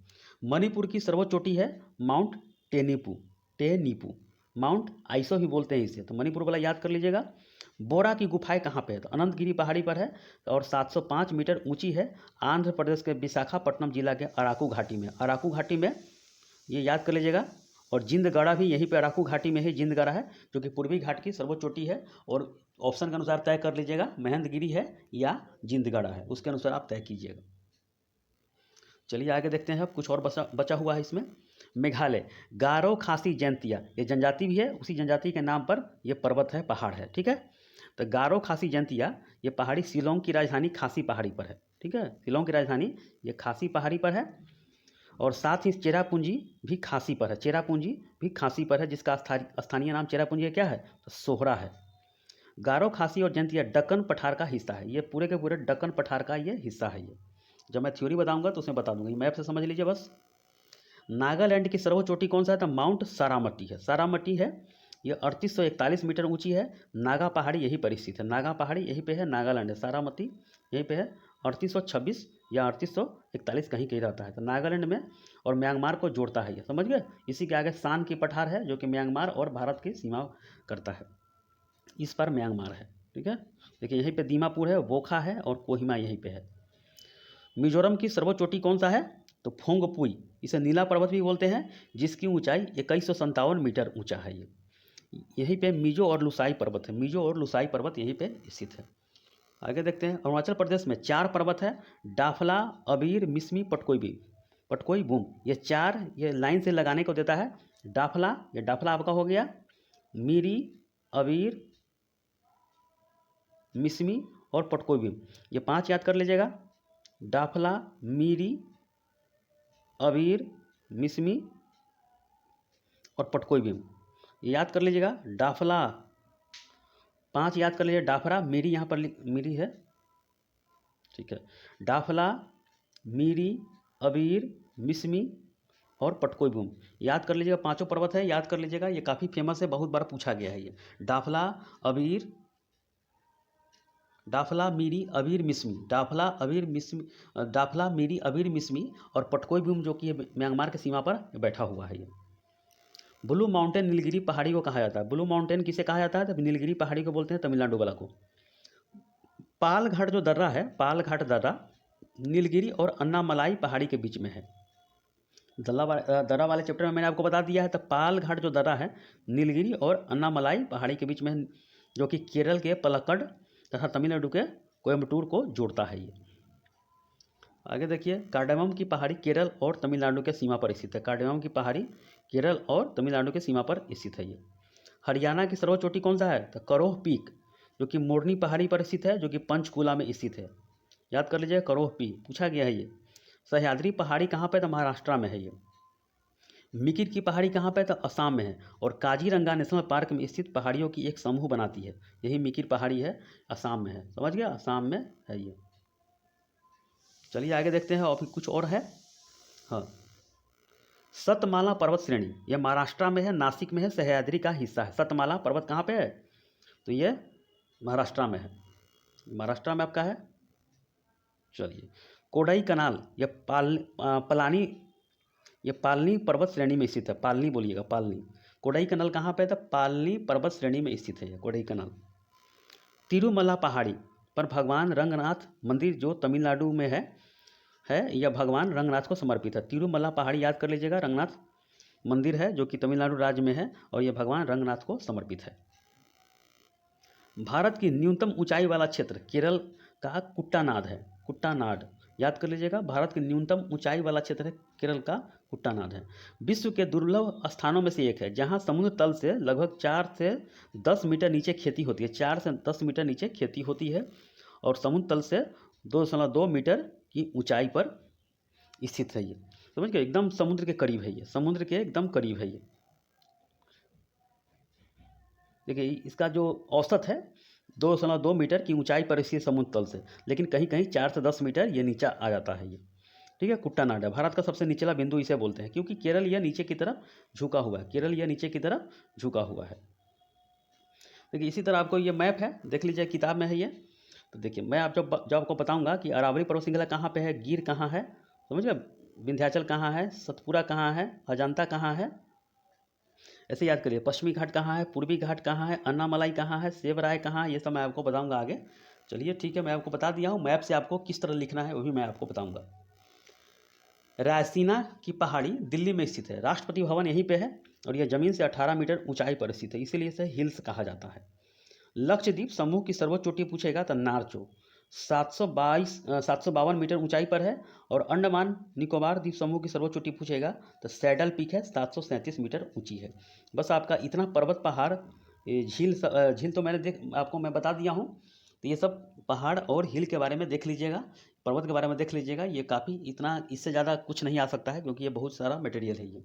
मणिपुर की सर्वोच्च चोटी है माउंट टेनीपू, टेनीपू, माउंट आइसो ही बोलते हैं इसे, तो मणिपुर वाला याद कर लीजिएगा। बोरा की गुफाएं कहाँ पे है तो अनंतगिरी पहाड़ी पर है और 705 मीटर ऊंची है, आंध्र प्रदेश के विशाखापट्टनम जिला के अराकू घाटी में, अराकू घाटी में, ये याद कर लीजिएगा। और जिंदगढ़ा भी यहीं पे अराकू घाटी में ही जिंदगढ़ा है, जो कि पूर्वी घाट की सर्वोच्च चोटी है। और ऑप्शन के अनुसार तय कर लीजिएगा, महेंद्रगिरी है या जिंदगढ़ा है, उसके अनुसार आप तय कीजिएगा। चलिए आगे देखते हैं, अब कुछ और बचा हुआ है इसमें। मेघालय, गारो खासी जैंतिया, ये जनजाति भी है, उसी जनजाति के नाम पर यह पर्वत है, पहाड़ है, ठीक है। तो गारो खासी जैंतिया ये पहाड़ी शिलोंग की राजधानी खासी पहाड़ी पर है, ठीक है, शिलोंग की राजधानी ये खासी पहाड़ी पर है। और साथ ही चेरापूंजी भी खासी पर है, चेरापूंजी भी खासी पर है, जिसका स्थानीय नाम चेरापूंजी क्या है तो सोहरा है। गारो खासी और जैंतिया दक्कन पठार का हिस्सा है, ये पूरे के पूरे दक्कन पठार का ये हिस्सा है। ये जब मैं थ्योरी बताऊंगा तो उसमें बता दूंगा, मैप से समझ लीजिए बस। नागालैंड की सर्वोच्च चोटी कौन सा है तो माउंट सारामती है, सारामती है, ये 3841 मीटर ऊंची है। नागा पहाड़ी यही पर स्थित है, नागा पहाड़ी यहीं पे है, नागालैंड है, सारामती यहीं पे है। 3826 या 3841 कहीं कहीं रहता है, तो नागालैंड में और म्यांमार को जोड़ता है, ये समझ गए। इसी के आगे शान की पठार है, जो कि म्यांमार और भारत की सीमा करता है, इस पर म्यांमार है, ठीक है। देखिए यहीं पे दीमापुर है, वोखा है और कोहिमा यहीं पे है। मिजोरम की सर्वोच्च चोटी कौन सा है तो फोंगपुई, इसे नीला पर्वत भी बोलते हैं, जिसकी ऊंचाई 2157 मीटर ऊंचा है। ये यहीं पे मिजो और लुसाई पर्वत है, मिजो और लुसाई पर्वत यहीं पे स्थित है। आगे देखते हैं, अरुणाचल प्रदेश में 4 पर्वत है, डाफला, अबीर, मिसमी, पटकोई, पटकोई बूम, ये 4 ये लाइन से लगाने को देता है। डाफला, ये डाफला आपका हो गया, मीरी, अबीर, मिसमी और पटकोई बूम, ये 5 याद कर लीजिएगा। डाफला, मीरी, अबीर, मिसमी और पटकोई बीम, ये याद कर लीजिएगा। डाफला 5 याद कर लीजिए, डाफरा, मीरी यहाँ पर मीरी है, ठीक है। डाफला, मीरी, अबीर, मिसमी और पटकोई बूम याद कर लीजिएगा, 5 पर्वत है, याद कर लीजिएगा, ये काफ़ी फेमस है, बहुत बार पूछा गया है ये। डाफला, अबीर, डाफला, मीरी, अबीर, मिसमी, डाफला, अबीर, मिसमी, डाफला, मीरी, अबीर, मिसमी और पटकोई बूम, जो कि म्यांमार की सीमा पर बैठा हुआ है ये। ब्लू माउंटेन नीलगिरी पहाड़ी को कहा जाता है, ब्लू माउंटेन किसे कहा जाता है तो नीलगिरी पहाड़ी को बोलते हैं, तमिलनाडु वाला को। पालघाट जो दर्रा है, पालघाट दर्रा नीलगिरी और अन्नामलाई पहाड़ी के बीच में है। दर्रा वाले चैप्टर में मैंने आपको बता दिया है, तो पालघाट जो दर्रा है नीलगिरी और अन्नामलाई पहाड़ी के बीच में, जो कि केरल के पलक्कड़ तथा तमिलनाडु के कोयम्बटूर को जोड़ता है ये। आगे देखिए, कार्डेमम की पहाड़ी केरल और तमिलनाडु के सीमा पर स्थित है। कार्डेमम की पहाड़ी केरल और तमिलनाडु के सीमा पर स्थित है ये। हरियाणा की सर्वोच्च चोटी कौन सा है? तो करोह पीक, जो कि मोरनी पहाड़ी पर स्थित है, जो कि पंचकुला में स्थित है। याद कर लीजिए, करोह पीक पूछा गया है ये। सह्याद्री पहाड़ी कहाँ पे? तो महाराष्ट्र में है ये। मिकिर की पहाड़ी कहाँ पे? तो असम में है। और काजीरंगा नेशनल पार्क में स्थित पहाड़ियों की एक समूह बनाती है। यही मिकिर पहाड़ी है, असम में है। समझ गया, असम में है ये। चलिए आगे देखते हैं, और फिर कुछ और है। हाँ, सतमाला पर्वत श्रेणी, यह महाराष्ट्र में है, नासिक में है, सह्याद्री का हिस्सा है। सतमाला पर्वत कहाँ पे है? तो ये महाराष्ट्र में है। महाराष्ट्र में आपका है। चलिए, कोडाई कनाल, यह पलानी, यह पालनी पर्वत श्रेणी में स्थित है। पालनी बोलिएगा, पालनी। कोडाई कनाल कहाँ पे है? तो पालनी पर्वत श्रेणी में स्थित है यह कोडाई कनाल। तिरुमला पहाड़ी पर भगवान रंगनाथ मंदिर, जो तमिलनाडु में है यह भगवान रंगनाथ को समर्पित है। तिरुमला पहाड़ी याद कर लीजिएगा, रंगनाथ मंदिर है जो कि तमिलनाडु राज्य में है, और यह भगवान रंगनाथ को समर्पित है। भारत की न्यूनतम ऊंचाई वाला क्षेत्र केरल का कुट्टानाड है। कुट्टानाड याद कर लीजिएगा, भारत की न्यूनतम ऊंचाई वाला क्षेत्र है केरल का कुट्टानाड है। विश्व के दुर्लभ स्थानों में से एक है जहां समुद्र तल से लगभग 4 से 10 मीटर नीचे खेती होती है। 4 से 10 मीटर नीचे खेती होती है, और समुद्र तल से 2.2 मीटर की ऊंचाई पर स्थित है ये। समझ गए, एकदम समुद्र के करीब है ये, समुद्र के एकदम करीब है ये। देखिए, इसका जो औसत है 2.2 मीटर की ऊंचाई पर स्थित समुद्र तल से, लेकिन कहीं कहीं 4 से 10 मीटर ये नीचा आ जाता है ये। ठीक है, कुट्टानाड है भारत का सबसे निचला बिंदु इसे बोलते हैं, क्योंकि केरल यह नीचे की तरफ झुका हुआ है। केरल यह नीचे की तरफ झुका हुआ है। देखिए, इसी तरह आपको ये मैप है, देख लीजिए, किताब में है ये। तो देखिए, मैं आप जब आपको बताऊंगा कि अरावली पर्वत श्रृंखला कहाँ पे है, गिर कहाँ है, समझ गए, विंध्याचल कहाँ है, सतपुरा कहाँ है, अजंता कहाँ है, ऐसे याद करिए। पश्चिमी घाट कहाँ है, पूर्वी घाट कहाँ है, अन्नामलाई कहाँ है, सेवराय कहाँ है, ये सब मैं आपको बताऊंगा आगे। चलिए ठीक है, मैं आपको बता दिया हूँ, मैप से आपको किस तरह लिखना है वो भी मैं आपको बताऊंगा। रायसीना की पहाड़ी दिल्ली में स्थित है। राष्ट्रपति भवन यहीं पे है, और यह जमीन से 18 मीटर ऊंचाई पर स्थित है, इसीलिए इसे हिल्स कहा जाता है। लक्षद्वीप समूह की सर्वोच्च चोटी पूछेगा तो नारचो 752 मीटर ऊंचाई पर है। और अंडमान निकोबार द्वीप समूह की सर्वोच्च चोटी पूछेगा तो सैडल पीक है, 737 मीटर ऊंची है। बस आपका इतना पर्वत पहाड़, झील तो आपको मैं बता दिया हूँ। तो ये सब पहाड़ और हिल के बारे में देख लीजिएगा, पर्वत के बारे में देख लीजिएगा। ये काफ़ी, इतना इससे ज़्यादा कुछ नहीं आ सकता है, क्योंकि ये बहुत सारा मटेरियल है ये।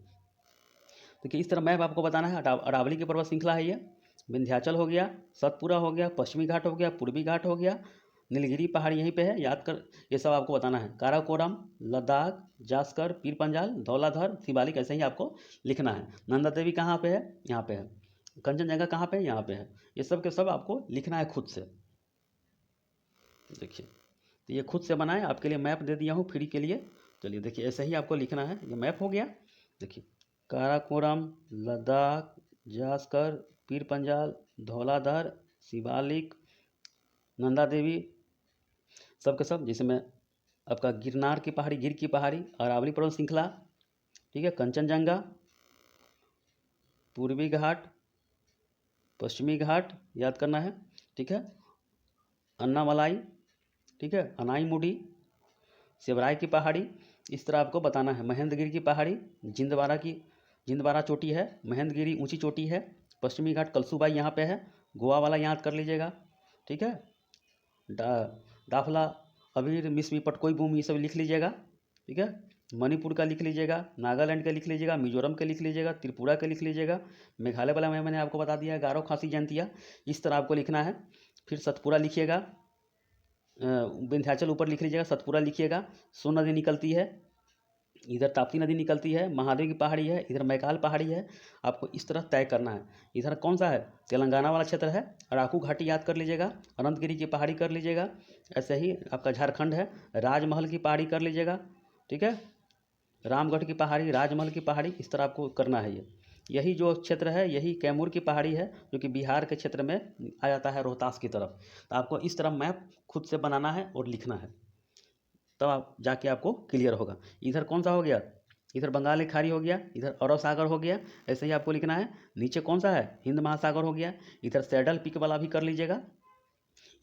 देखिए, इस तरह मैप आपको बताना है। अरावली की पर्वत श्रृंखला है ये। विंध्याचल हो गया, सतपुरा हो गया, पश्चिमी घाट हो गया, पूर्वी घाट हो गया, नीलगिरी पहाड़ी यहीं पे है, याद कर, ये सब आपको बताना है। काराकोरम, लद्दाख, जास्कर, पीर पंजाल, धौलाधर, शिवालिक, ऐसे ही आपको लिखना है। नंदा देवी कहाँ पे है? यहाँ पे है। कंचनजंगा कहाँ पे है? यहाँ पे है। ये सब के सब आपको लिखना है खुद से। देखिए, तो ये खुद से बनाए, आपके लिए मैप दे दिया हूँ फ्री के लिए। चलिए देखिए, ऐसे ही आपको लिखना है। ये मैप हो गया। देखिए, काराकोरम, लद्दाख, जास्कर, पीर पंजाल, धौलाधर, शिवालिक, नंदा देवी, सब के सब, जिसमें आपका गिरनार की पहाड़ी, गिर की पहाड़ी, अरावली पर्वत श्रृंखला, ठीक है, कंचनजंगा, पूर्वी घाट, पश्चिमी घाट याद करना है, ठीक है, अन्नामलाई, ठीक है, अनाईमुडी, सेवराय की पहाड़ी, इस तरह आपको बताना है। महेंद्रगिरी की पहाड़ी, जिंदवारा चोटी है, महेंद्रगिरी ऊंची चोटी है। पश्चिमी घाट कलसूबाई यहाँ पे है, गोवा वाला याद कर लीजिएगा, ठीक है। दाफला, अबीर, मिसमी, पटकोई बूम, ये सब लिख लीजिएगा, ठीक है। मणिपुर का लिख लीजिएगा, नागालैंड का लिख लीजिएगा, मिजोरम का लिख लीजिएगा, त्रिपुरा का लिख लीजिएगा, मेघालय वाला मैंने आपको बता दिया है, गारो, खासी, जयंतिया, इस तरह आपको लिखना है। फिर सतपुरा लिखिएगा, विंध्याचल ऊपर लिख लीजिएगा, सतपुरा लिखिएगा। सोन नदी निकलती है, इधर ताप्ती नदी निकलती है, महादेव की पहाड़ी है, इधर मैकाल पहाड़ी है। आपको इस तरह तय करना है। इधर कौन सा है? तेलंगाना वाला क्षेत्र है, अराकू घाटी याद कर लीजिएगा, अनंतगिरी की पहाड़ी कर लीजिएगा। ऐसे ही आपका झारखंड है, राजमहल की पहाड़ी कर लीजिएगा, ठीक है, रामगढ़ की पहाड़ी, राजमहल की पहाड़ी, इस तरह आपको करना है। यही जो क्षेत्र है, यही कैमूर की पहाड़ी है, जो कि बिहार के क्षेत्र में आ जाता है, रोहतास की तरफ। तो आपको इस तरह मैप खुद से बनाना है और लिखना है, तब आप जाके आपको क्लियर होगा। इधर कौन सा हो गया? इधर बंगाल की खाड़ी हो गया, इधर अरब सागर हो गया, ऐसे ही आपको लिखना है। नीचे कौन सा है? हिंद महासागर हो गया। इधर सैडल पिक वाला भी कर लीजिएगा।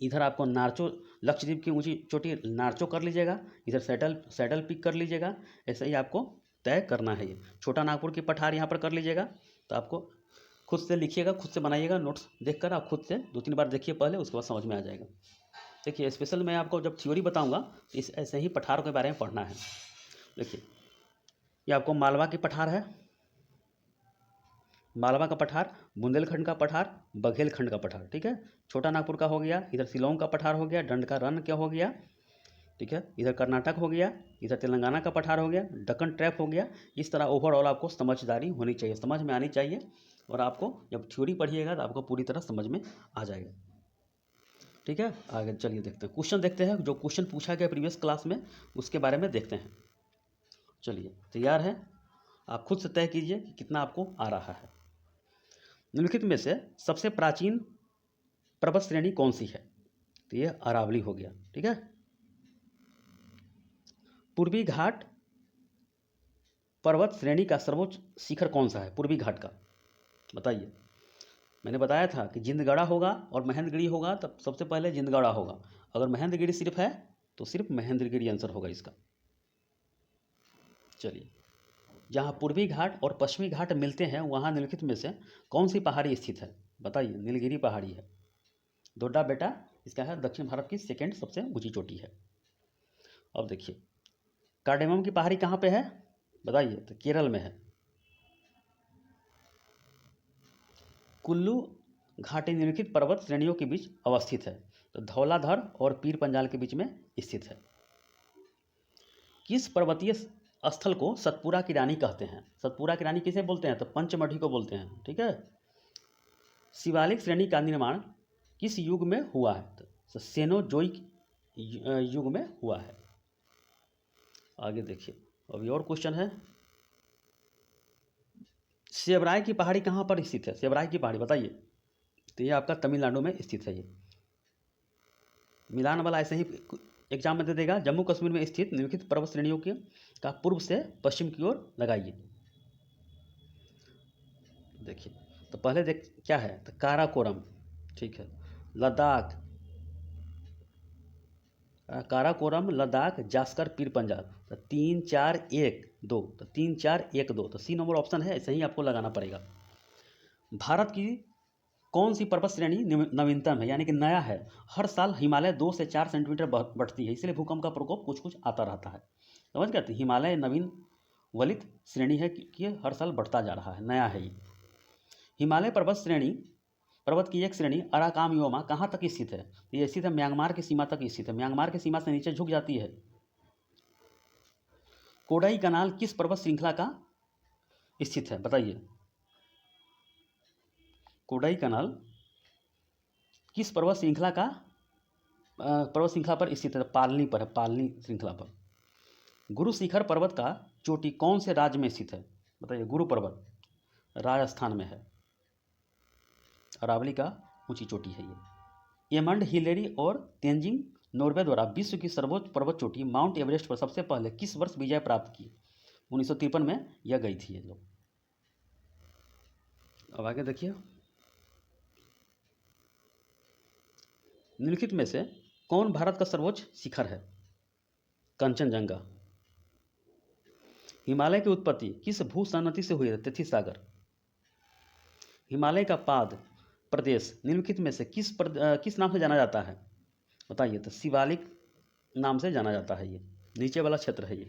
इधर आपको नार्चो, लक्षद्वीप की ऊंची चोटी नार्चो कर लीजिएगा, इधर सैडल पिक कर लीजिएगा। ऐसे ही आपको तय करना है। ये छोटा नागपुर की पठार यहाँ पर कर लीजिएगा। तो आपको खुद से लिखिएगा, खुद से बनाइएगा, नोट्स देखकर आप खुद से 2-3 बार देखिए पहले, उसके बाद समझ में आ जाएगा। देखिए स्पेशल मैं आपको जब थ्योरी बताऊंगा इस ऐसे ही पठार के बारे में पढ़ना है। देखिए ये आपको मालवा की पठार है, मालवा का पठार, बुंदेलखंड का पठार, बघेलखंड का पठार, ठीक है। छोटा नागपुर का हो गया, इधर शिलोंग का पठार हो गया, दंड का रन क्या हो गया, ठीक है। इधर कर्नाटक हो गया, इधर तेलंगाना का पठार हो गया, दक्कन ट्रैप हो गया। इस तरह ओवरऑल आपको समझदारी होनी चाहिए, समझ में आनी चाहिए, और आपको जब थ्योरी पढ़िएगा तो आपको पूरी तरह समझ में आ जाएगा, ठीक है। आगे चलिए देखते हैं, क्वेश्चन देखते हैं। जो क्वेश्चन पूछा गया प्रीवियस क्लास में उसके बारे में देखते हैं। चलिए तैयार है, आप खुद से तय कीजिए कि कितना आपको आ रहा है। निम्नलिखित में से सबसे प्राचीन पर्वत श्रेणी कौन सी है? तो ये अरावली हो गया, ठीक है। पूर्वी घाट पर्वत श्रेणी का सर्वोच्च शिखर कौन सा है? पूर्वी घाट का बताइए। मैंने बताया था कि जिंदगढ़ा होगा और महेंद्रगिरी होगा, तब सबसे पहले जिंदगढ़ा होगा। अगर महेंद्रगिरी सिर्फ है तो सिर्फ महेंद्रगिरी आंसर होगा इसका। चलिए, जहाँ पूर्वी घाट और पश्चिमी घाट मिलते हैं वहाँ निम्नलिखित में से कौन सी पहाड़ी स्थित है? बताइए। नीलगिरी पहाड़ी है, दोड्डा बेटा इसका है दक्षिण भारत की सेकेंड सबसे ऊंची चोटी है। अब देखिए कार्डेमम की पहाड़ी कहाँ पे है? बताइए। तो केरल में है। कुल्लू घाटी निम्नलिखित पर्वत श्रेणियों के बीच अवस्थित है। तो धौलाधर और पीर पंजाल के बीच में स्थित है। किस पर्वतीय स्थल को सतपुरा की रानी कहते हैं? सतपुरा की रानी किसे बोलते हैं? तो पंचमढ़ी को बोलते हैं, ठीक है। शिवालिक श्रेणी का निर्माण किस युग में हुआ है? तो सेनोजोइक युग में हुआ है। आगे देखिए, अभी और क्वेश्चन है। सेवराय की पहाड़ी कहाँ पर स्थित है? सेवराय की पहाड़ी बताइए। तो ये आपका तमिलनाडु में स्थित है। ये मिलान वाला ऐसे ही एग्जाम में दे देगा। जम्मू कश्मीर में स्थित निम्नलिखित पर्वत श्रेणियों के का पूर्व से पश्चिम की ओर लगाइए। देखिए तो पहले देख क्या है, तो काराकोरम, ठीक है। लद्दाख, काराकोरम, लद्दाख, जास्कर, पीर पंजाल। तो 3 4 1 2, तो 3 4 1 2, तो सी नंबर ऑप्शन है, ऐसे ही आपको लगाना पड़ेगा। भारत की कौन सी पर्वत श्रेणी नवीनतम है, यानी कि नया है? हर साल हिमालय 2 से 4 सेंटीमीटर बढ़ती है, इसलिए भूकंप का प्रकोप कुछ कुछ आता रहता है, समझ गए। हिमालय नवीन वलित श्रेणी है कि हर साल बढ़ता जा रहा है, नया है ये। हिमालय पर्वत की एक श्रेणी अराकामयोमा कहाँ तक स्थित है? ये स्थित है म्यांमार की सीमा तक स्थित है, म्यांमार की सीमा से नीचे झुक जाती है। कोडाई कनाल किस पर्वत श्रृंखला का स्थित है? बताइए। कोडाई कनाल किस पर्वत श्रृंखला पर स्थित है? पालनी पर है, पालनी श्रृंखला पर। गुरु शिखर पर्वत का चोटी कौन से राज्य में स्थित है? बताइए। गुरु पर्वत राजस्थान में है, अरावली का ऊंची चोटी है ये। एमंड, हिलेरी और तेंजिंग नॉर्वे द्वारा विश्व की सर्वोच्च पर्वत चोटी माउंट एवरेस्ट पर सबसे पहले किस वर्ष विजय प्राप्त की? 1953 में यह गई थी ये लोग। अब आगे देखिए, निम्नलिखित में से कौन भारत का सर्वोच्च शिखर है? कंचनजंगा। हिमालय की उत्पत्ति किस भूसन्नति से हुई है? तिथि सागर। हिमालय का पाद प्रदेश निम्नलिखित में से किस नाम से जाना जाता है? बताइए। तो शिवालिक नाम से जाना जाता है, ये नीचे वाला क्षेत्र है। ये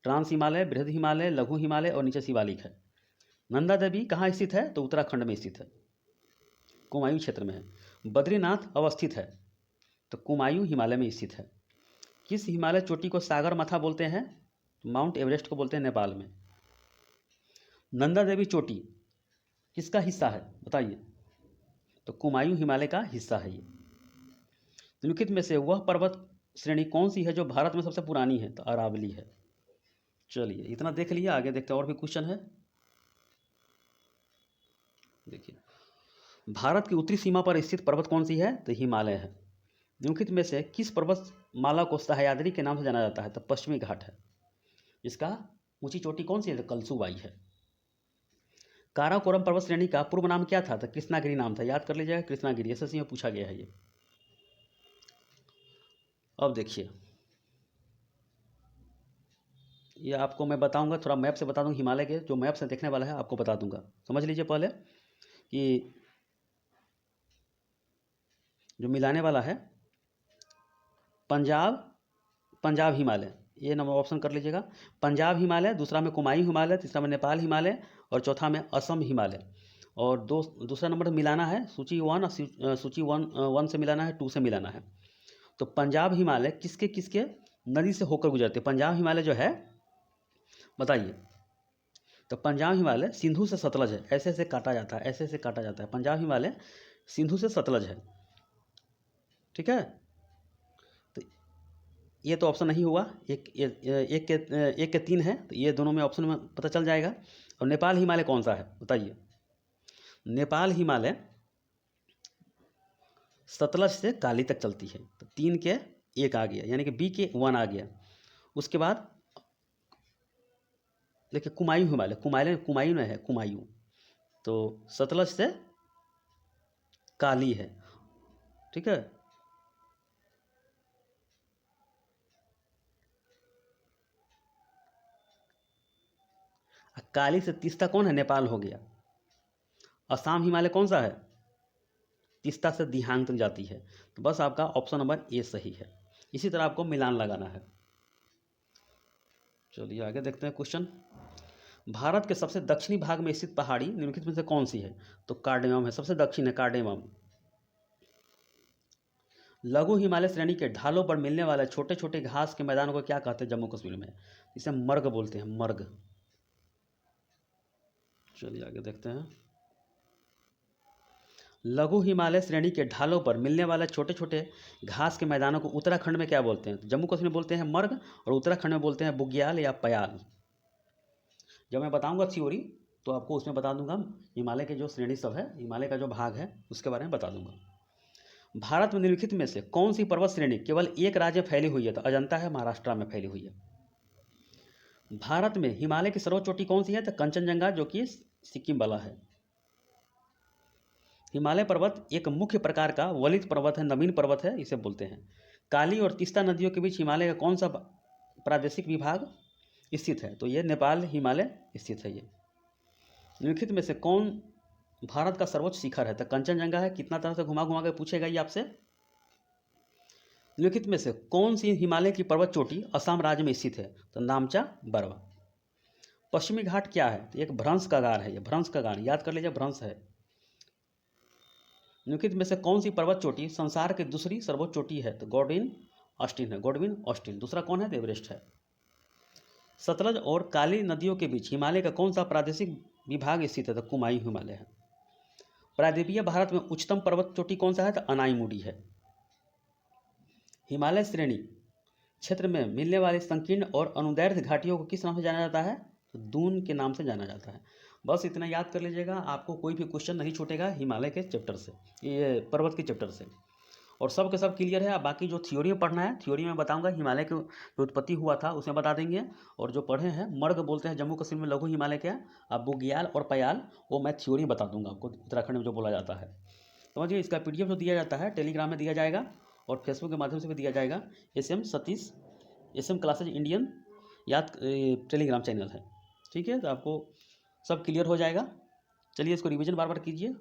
ट्रांस हिमालय, बृहद हिमालय, लघु हिमालय और नीचे शिवालिक है। नंदा देवी कहाँ स्थित है? तो उत्तराखंड में स्थित है, कुमायूं क्षेत्र में है। बद्रीनाथ अवस्थित है, तो कुमायूं हिमालय में स्थित है। किस हिमालय चोटी को सागर माथा बोलते हैं? माउंट एवरेस्ट को बोलते हैं नेपाल में। नंदा देवी चोटी किसका हिस्सा है? बताइए। तो कुमायूं हिमालय का हिस्सा है ये। निम्नलिखित में से वह पर्वत श्रेणी कौन सी है जो भारत में सबसे पुरानी है? तो अरावली है। चलिए इतना देख लिया, आगे देखते हैं और भी क्वेश्चन है। देखिए, भारत की उत्तरी सीमा पर स्थित पर्वत कौन सी है? तो हिमालय है। निम्नलिखित में से किस पर्वत माला को सह्याद्री के नाम से जाना जाता है? तो पश्चिमी घाट है। इसका ऊंची चोटी कौन सी है? तो कलसुबाई है। काराकोरम पर्वत श्रेणी का पूर्व नाम क्या था? तो कृष्णागिरी नाम था, याद कर लीजिएगा, कृष्णागिरी। एसएससी में पूछा गया है ये। अब देखिए, ये आपको मैं बताऊंगा, थोड़ा मैप से बता दूंगा, हिमालय के जो मैप से देखने वाला है आपको बता दूंगा। समझ लीजिए पहले कि जो मिलाने वाला है पंजाब, पंजाब हिमालय, ये नंबर ऑप्शन कर लीजिएगा। पंजाब हिमालय, दूसरा में कुमायूं हिमालय, तीसरा में नेपाल हिमालय और चौथा में असम हिमालय। और दूसरा नंबर मिलाना है सूची 1 और सूची 1 से मिलाना है, 2 से मिलाना है। तो पंजाब हिमालय किसके किसके नदी से होकर गुजरते हैं? पंजाब हिमालय जो है, बताइए। तो पंजाब हिमालय सिंधु से सतलज है, ऐसे ऐसे काटा जाता है, ऐसे ऐसे काटा जाता है। पंजाब हिमालय सिंधु से सतलज है, ठीक है। तो ये तो ऑप्शन नहीं हुआ, एक के 3 है, तो ये दोनों में ऑप्शन में पता चल जाएगा। और नेपाल हिमालय कौन सा है बताइए? नेपाल हिमालय सतलज से काली तक चलती है, तो 3 के 1 आ गया, यानी कि बी के 1 आ गया। उसके बाद देखिए कुमायूं हिमालय, कुमायूं में है, कुमायूं तो सतलज से काली है, ठीक है। काली से तीस्ता कौन है? नेपाल हो गया। असम हिमालय कौन सा है? तीस्ता से दिहांग तक जाती है। तो बस आपका ऑप्शन नंबर ए सही है। इसी तरह आपको मिलान लगाना है। चलिए आगे देखते हैं क्वेश्चन। भारत के सबसे दक्षिणी भाग में स्थित पहाड़ी निम्नलिखित में से कौन सी है? तो कार्डेमम है, सबसे दक्षिण है कार्डेमम। लघु हिमालय श्रेणी के ढालों पर मिलने वाले छोटे छोटे घास के मैदानों को क्या कहते हैं जम्मू कश्मीर में? इसे मर्ग बोलते हैं, मर्ग। चलिए आगे देखते हैं। लघु हिमालय श्रेणी के ढालों पर मिलने वाले छोटे छोटे घास के मैदानों को उत्तराखंड में क्या बोलते हैं? तो जम्मू कश्मीर में बोलते हैं मर्ग और उत्तराखंड में बोलते हैं बुग्याल या पयाल। जब मैं बताऊंगा थ्योरी तो आपको उसमें बता दूंगा हिमालय के जो श्रेणी सब है, हिमालय का जो भाग है उसके बारे में बता दूंगा। भारत में निम्नलिखित में से कौन सी पर्वत श्रेणी केवल एक राज्य में फैली हुई है? तो अजंता है, महाराष्ट्र में फैली हुई है। भारत में हिमालय की सर्वोच्च चोटी कौन सी है? तो कंचनजंगा, जो कि सिक्किम वाला है। हिमालय पर्वत एक मुख्य प्रकार का वलित पर्वत है, नवीन पर्वत है, इसे बोलते हैं। काली और तीस्ता नदियों के बीच हिमालय का कौन सा प्रादेशिक विभाग स्थित है? तो ये नेपाल हिमालय स्थित है। ये निम्नलिखित में से कौन भारत का सर्वोच्च शिखर है? तो कंचनजंगा है। कितना तरह से घुमा घुमा के पूछेगा ये आपसे। निम्नलिखित में से कौन सी हिमालय की पर्वत चोटी असम राज्य में स्थित है? तो नामचा बरवा। पश्चिमी घाट क्या है? तो एक भ्रंश का गार है, ये भ्रंश का गार, याद कर लीजिए, भ्रंश है। निम्नलिखित में से कौन सी पर्वत चोटी संसार की दूसरी सर्वोच्च चोटी है? तो गॉडविन ऑस्टिन है, गॉडविन ऑस्टिन। दूसरा कौन है? तो एवरेस्ट है। सतलज और काली नदियों के बीच हिमालय का कौन सा प्रादेशिक विभाग स्थित है? तो कुमायूं हिमालय है। प्रायद्वीपीय भारत में उच्चतम पर्वत चोटी कौन सा है? तो अनाईमुडी है। हिमालय श्रेणी क्षेत्र में मिलने वाली संकीर्ण और अनुदैर्ध्य घाटियों को किस नाम से जाना जाता है? तो दून के नाम से जाना जाता है। बस इतना याद कर लीजिएगा, आपको कोई भी क्वेश्चन नहीं छूटेगा हिमालय के चैप्टर से, ये पर्वत के चैप्टर से। और सब के सब क्लियर है। बाकी जो थ्योरी में पढ़ना है, थ्योरी में बताऊंगा, हिमालय की जो उत्पत्ति हुआ था उसमें बता देंगे। और जो पढ़े हैं मर्ग बोलते हैं जम्मू कश्मीर में लघु हिमालय के, अब बुग्याल और पयाल, वो मैं थ्योरी बता दूंगा आपको, उत्तराखंड में जो बोला जाता है। समझिए, इसका PDF जो दिया जाता है टेलीग्राम में दिया जाएगा और फेसबुक के माध्यम से भी दिया जाएगा। SM Satish, SM classes Indian याद टेलीग्राम चैनल है, ठीक है। तो आपको सब क्लियर हो जाएगा। चलिए इसको रिवीजन बार बार कीजिए।